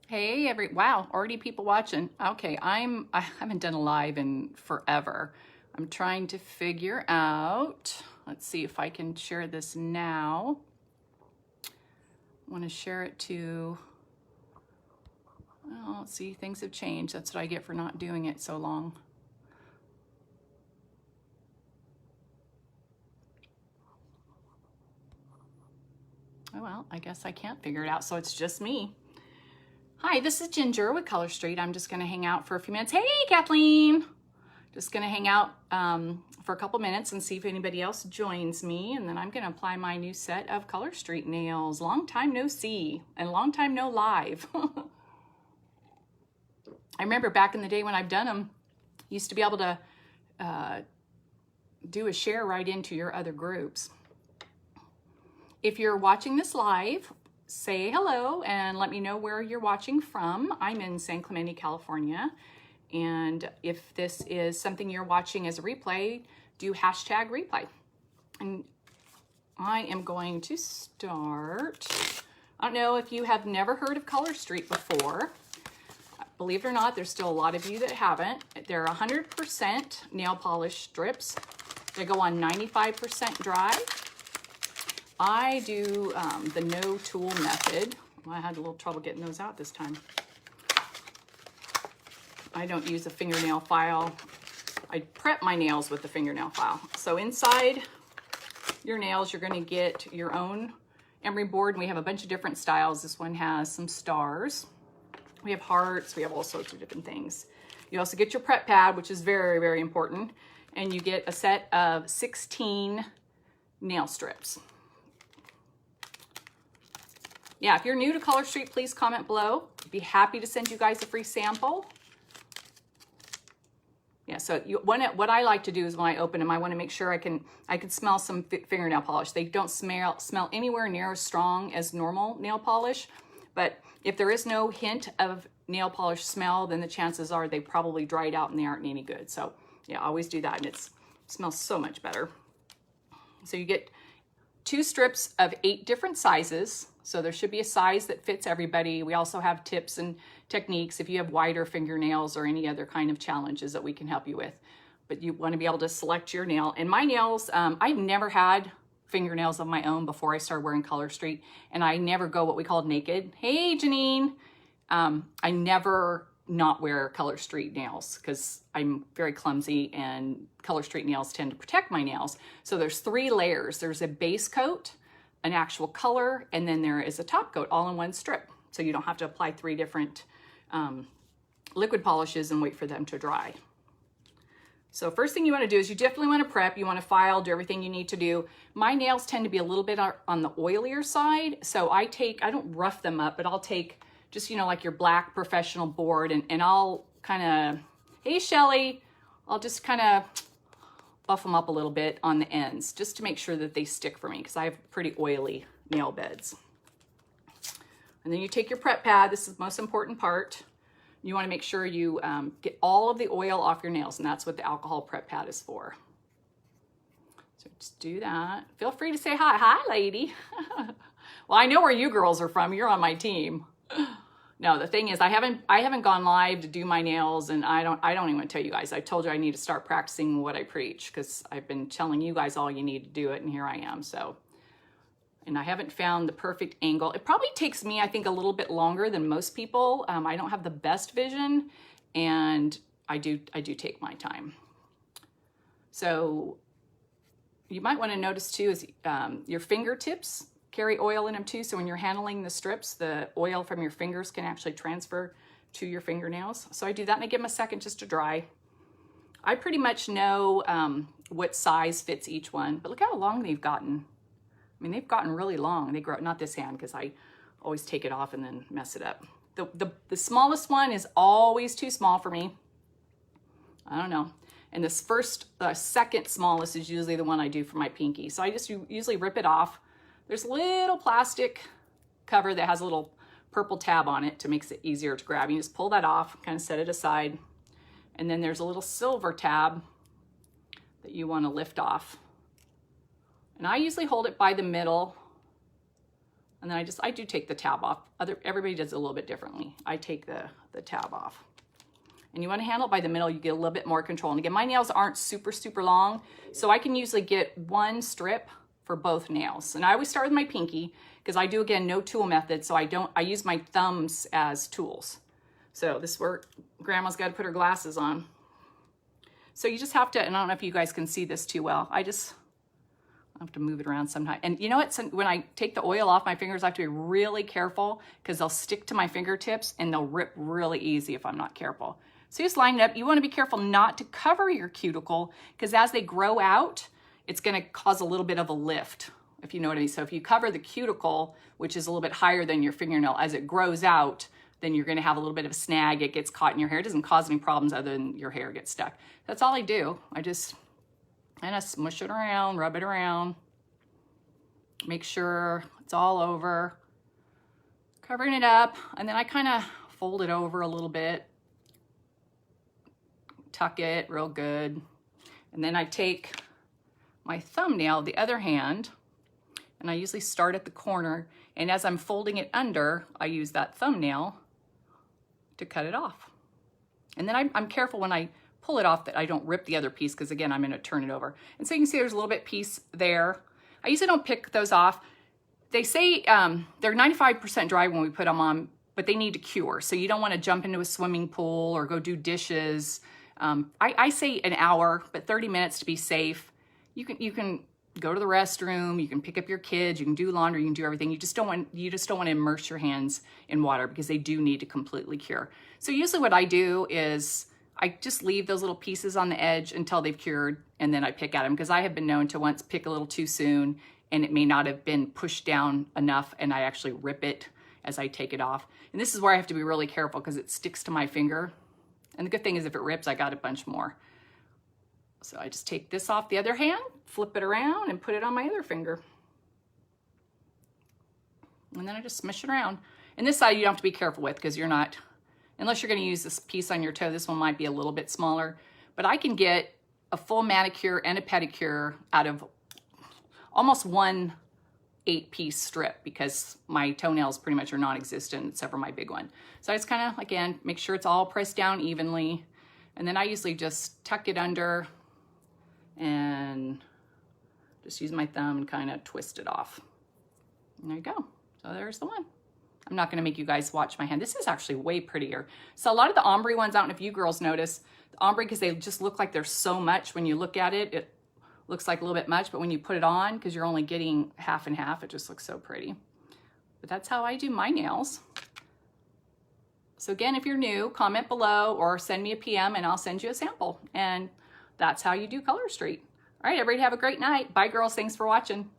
Hey, wow, already people watching. Okay, I haven't done a live in forever. I'm trying to figure out, let's see if I can share this now. I want to share it to, well, let's see, things have changed. That's what I get for not doing it so long. Oh, well, I guess I can't figure it out, so it's just me. Hi, this is Ginger with Color Street. I'm just going to hang out for a few minutes. Hey, Kathleen! Just going to hang out for a couple minutes and see if anybody else joins me, and then I'm going to apply my new set of Color Street nails. Long time no see, and long time no live. I remember back in the day when I've done them, you used to be able to do a share right into your other groups. If you're watching this live, say hello and let me know where you're watching from. I'm in San Clemente, California. And if this is something you're watching as a replay, do hashtag replay. And I am going to start. I don't know if you have never heard of Color Street before. Believe it or not, there's still a lot of you that haven't. They're 100% nail polish strips. They go on 95% dry. I do the no tool method. Well, I had a little trouble getting those out this time. I don't use a fingernail file. I prep my nails with the fingernail file. So inside your nails, you're going to get your own emery board, and we have a bunch of different styles. This one has some stars. We have hearts. We have all sorts of different things. You also get your prep pad, which is very, very important, and you get a set of 16 nail strips. Yeah, if you're new to Color Street, please comment below. I'd be happy to send you guys a free sample. Yeah, so what I like to do is when I open them, I want to make sure I can smell some fingernail polish. They don't smell anywhere near as strong as normal nail polish, but if there is no hint of nail polish smell, then the chances are they probably dried out and they aren't any good. So yeah, always do that, and it smells so much better. So you get 2 strips of 8 different sizes. So there should be a size that fits everybody. We also have tips and techniques if you have wider fingernails or any other kind of challenges that we can help you with. But you want to be able to select your nail. And my nails, I've never had fingernails of my own before I started wearing Color Street. And I never go what we call naked. Hey, Janine. I never not wear Color Street nails because I'm very clumsy, and Color Street nails tend to protect my nails. So there's 3 layers. There's a base coat, an actual color, and then there is a top coat all in one strip. So you don't have to apply 3 different liquid polishes and wait for them to dry. So first thing you want to do is you definitely want to prep. You want to file, do everything you need to do. My nails tend to be a little bit on the oilier side. So I don't rough them up, but I'll take just, like your black professional board, and I'll kind of, hey, Shelly, I'll just kind of buff them up a little bit on the ends just to make sure that they stick for me because I have pretty oily nail beds. And then you take your prep pad. This is the most important part. You want to make sure you get all of the oil off your nails, and that's what the alcohol prep pad is for. So just do that. Feel free to say hi. Hi, lady. Well, I know where you girls are from. You're on my team. No, the thing is, I haven't gone live to do my nails, and I don't even want to tell you guys. I told you I need to start practicing what I preach because I've been telling you guys all you need to do it, and here I am. So, and I haven't found the perfect angle. It probably takes me, I think, a little bit longer than most people. I don't have the best vision, and I do take my time. So you might want to notice too is your fingertips carry oil in them too. So when you're handling the strips, the oil from your fingers can actually transfer to your fingernails. So I do that, and I give them a second just to dry. I pretty much know what size fits each one, but look how long they've gotten. I mean, they've gotten really long. They grow, not this hand, because I always take it off and then mess it up. The smallest one is always too small for me. I don't know. And the second smallest is usually the one I do for my pinky. So I just usually rip it off. There's a little plastic cover that has a little purple tab on it to make it easier to grab. You just pull that off, kind of set it aside. And then there's a little silver tab that you want to lift off. And I usually hold it by the middle And then I do take the tab off. Everybody does it a little bit differently. I take the tab off. And you want to handle it by the middle, you get a little bit more control. And again, my nails aren't super, super long, so I can usually get one strip for both nails. And I always start with my pinky, because I do, again, no tool method, so I use my thumbs as tools. So this is where Grandma's got to put her glasses on. So you just have to, and I don't know if you guys can see this too well, I have to move it around sometime. And you know what, when I take the oil off my fingers, I have to be really careful, because they'll stick to my fingertips and they'll rip really easy if I'm not careful. So just line it up. You want to be careful not to cover your cuticle, because as they grow out, it's going to cause a little bit of a lift, if you know what I mean. So if you cover the cuticle, which is a little bit higher than your fingernail, as it grows out, then you're going to have a little bit of a snag. It gets caught in your hair. It doesn't cause any problems other than your hair gets stuck. That's all I do. I just kind of smush it around, rub it around, make sure it's all over, covering it up, and then I kind of fold it over a little bit, tuck it real good, and then I take my thumbnail, the other hand, and I usually start at the corner, and as I'm folding it under, I use that thumbnail to cut it off. And then I'm careful when I pull it off that I don't rip the other piece, because again, I'm going to turn it over. And so you can see there's a little bit piece there. I usually don't pick those off. They say they're 95% dry when we put them on, but they need to cure. So you don't want to jump into a swimming pool or go do dishes. I say an hour, but 30 minutes to be safe. You can go to the restroom, you can pick up your kids, you can do laundry, you can do everything. You just don't want to immerse your hands in water, because they do need to completely cure. So usually what I do is I just leave those little pieces on the edge until they've cured, and then I pick at them, because I have been known to once pick a little too soon and it may not have been pushed down enough, and I actually rip it as I take it off. And this is where I have to be really careful, because it sticks to my finger. And the good thing is, if it rips, I got a bunch more. So I just take this off the other hand, flip it around, and put it on my other finger. And then I just smush it around. And this side you don't have to be careful with, because you're not, unless you're going to use this piece on your toe, this one might be a little bit smaller. But I can get a full manicure and a pedicure out of almost one 8-piece strip, because my toenails pretty much are non-existent except for my big one. So I just kind of, again, make sure it's all pressed down evenly. And then I usually just tuck it under and just use my thumb and kind of twist it off. And there you go. So there's the one. I'm not going to make you guys watch my hand. This is actually way prettier. So a lot of the ombre ones, I don't know if you girls notice, the ombre, because they just look like there's so much when you look at it. It looks like a little bit much, but when you put it on, because you're only getting half and half, it just looks so pretty. But that's how I do my nails. So again, if you're new, comment below or send me a PM and I'll send you a sample. And that's how you do Color Street. All right, everybody have a great night. Bye, girls. Thanks for watching.